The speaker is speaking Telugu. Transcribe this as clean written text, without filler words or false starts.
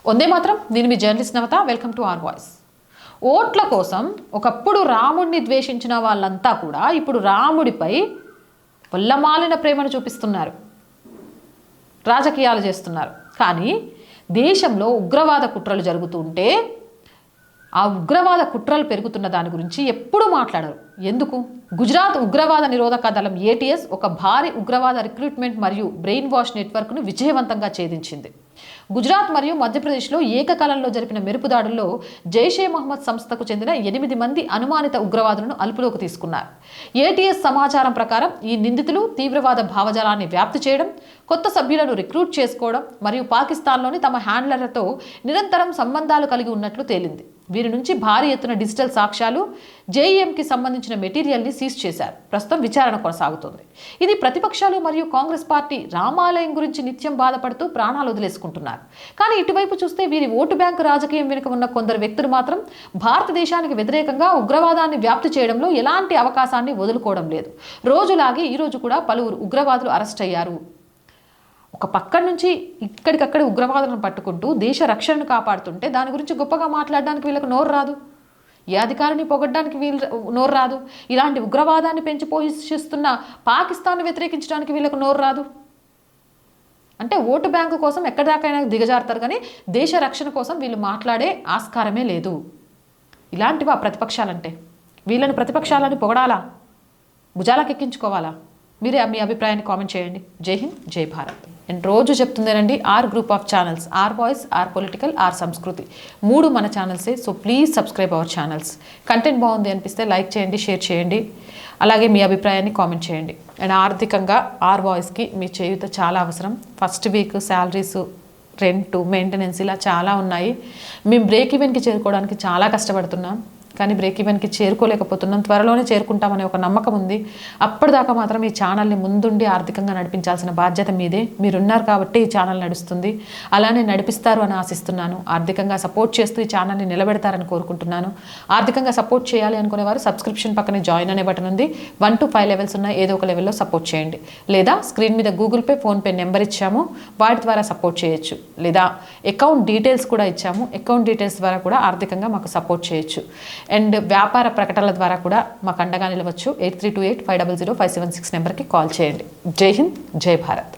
వందే మాత్రం. నేను మీ journalist Navatha. Welcome to R Voice. ఓట్ల కోసం ఒకప్పుడు రాముడిని ద్వేషించిన వాళ్ళంతా కూడా ఇప్పుడు రాముడిపై వల్లమాలిన ప్రేమను చూపిస్తున్నారు, రాజకీయాలు చేస్తున్నారు. కానీ దేశంలో ఉగ్రవాద కుట్రలు జరుగుతుంటే ఆ ఉగ్రవాద కుట్రలు పెరుగుతున్న దాని గురించి ఎప్పుడూ మాట్లాడరు. ఎందుకు? గుజరాత్ ఉగ్రవాద నిరోధక దళం ATS ఒక భారీ ఉగ్రవాద రిక్రూట్మెంట్ మరియు బ్రెయిన్ వాష్ నెట్వర్క్ను విజయవంతంగా ఛేదించింది. గుజరాత్ మరియు మధ్యప్రదేశ్లో ఏకకాలంలో జరిపిన మెరుపు దాడుల్లో జైషే మహమ్మద్ సంస్థకు చెందిన 8 మంది అనుమానిత ఉగ్రవాదులను అదుపులోకి తీసుకున్నారు. ATS సమాచారం ప్రకారం ఈ నిందితులు తీవ్రవాద భావజాలాన్ని వ్యాప్తి చేయడం, కొత్త సభ్యులను రిక్రూట్ చేసుకోవడం మరియు పాకిస్తాన్లోని తమ హ్యాండ్లర్లతో నిరంతరం సంబంధాలు కలిగి ఉన్నట్లు తేలింది. వీరి నుంచి భారీ ఎత్తున డిజిటల్ సాక్ష్యాలు, JEMకి సంబంధించిన మెటీరియల్ని సీజ్ చేశారు. ప్రస్తుతం విచారణ కొనసాగుతోంది. ఇది ప్రతిపక్షాలు మరియు కాంగ్రెస్ పార్టీ రామాలయం గురించి నిత్యం బాధపడుతూ ప్రాణాలు వదిలేసుకుంటున్నారు. కానీ ఇటువైపు చూస్తే వీరి ఓటు బ్యాంకు రాజకీయం వెనుక ఉన్న కొందరు వ్యక్తులు మాత్రం భారతదేశానికి వ్యతిరేకంగా ఉగ్రవాదాన్ని వ్యాప్తి చేయడంలో ఎలాంటి అవకాశాన్ని వదులుకోవడం లేదు. రోజులాగే ఈరోజు కూడా పలువురు ఉగ్రవాదులు అరెస్ట్ అయ్యారు. ఒక పక్క నుంచి ఇక్కడికక్కడ ఉగ్రవాదులను పట్టుకుంటూ దేశ రక్షణను కాపాడుతుంటే దాని గురించి గొప్పగా మాట్లాడడానికి వీళ్ళకు నోరు రాదు. ఏ అధికారిని పొగడ్డానికి వీళ్ళు నోరు రాదు. ఇలాంటి ఉగ్రవాదాన్ని పెంచి పోషిస్తున్న పాకిస్తాన్ను వ్యతిరేకించడానికి వీళ్ళకు నోరు రాదు. అంటే ఓటు బ్యాంకు కోసం ఎక్కడిదాకైనా దిగజారుతారు, కానీ దేశ రక్షణ కోసం వీళ్ళు మాట్లాడే ఆస్కారమే లేదు. ఇలాంటివా ప్రతిపక్షాలంటే? వీళ్ళని ప్రతిపక్షాలని పొగడాలా, భుజాలకు ఎక్కించుకోవాలా? మీరే మీ అభిప్రాయాన్ని కామెంట్ చేయండి. జై హింద్, జై భారత్. నేను రోజు చెప్తుందేనండి, R group of channels, R Voice, R Political, R Samskruthi, 3 మన ఛానల్సే. So please subscribe our channels. Content బాగుంది అనిపిస్తే లైక్ చేయండి, షేర్ చేయండి, అలాగే మీ అభిప్రాయాన్ని కామెంట్ చేయండి. అండ్ ఆర్థికంగా ఆర్ వాయిస్కి మీ చేయూత చాలా అవసరం. First week salaries, rent, maintenance ఇలా చాలా ఉన్నాయి. మేము బ్రేక్ ఈవెన్కి చేరుకోవడానికి చాలా కష్టపడుతున్నాం, కానీ బ్రేక్ ఈవెన్కి చేరుకోలేకపోతున్నాం. త్వరలోనే చేరుకుంటామనే ఒక నమ్మకం ఉంది. అప్పటిదాకా మాత్రం ఈ ఛానల్ని ముందుండి ఆర్థికంగా నడిపించాల్సిన బాధ్యత మీదే. మీరున్నారు కాబట్టి ఈ ఛానల్ నడుస్తుంది. అలానే నడిపిస్తారు అని ఆశిస్తున్నాను. ఆర్థికంగా సపోర్ట్ చేస్తూ ఈ ఛానల్ని నిలబెడతారని కోరుకుంటున్నాను. ఆర్థికంగా సపోర్ట్ చేయాలి అనుకునేవారు సబ్స్క్రిప్షన్ పక్కనే జాయిన్ అనే బటన్ ఉంది. 1 to 5 లెవెల్స్ ఉన్నాయి. ఏదో ఒక లెవెల్లో సపోర్ట్ చేయండి. లేదా స్క్రీన్ మీద గూగుల్ పే, ఫోన్పే నెంబర్ ఇచ్చాము, వాటి ద్వారా సపోర్ట్ చేయొచ్చు. లేదా అకౌంట్ డీటెయిల్స్ కూడా ఇచ్చాము, అకౌంట్ డీటెయిల్స్ ద్వారా కూడా ఆర్థికంగా మాకు సపోర్ట్ చేయొచ్చు. అండ్ వ్యాపార ప్రకటనల ద్వారా కూడా మాకు అండగా నిలవచ్చు. 8328 500 576 నెంబర్కి కాల్ చేయండి. జై హింద్, జై భారత్.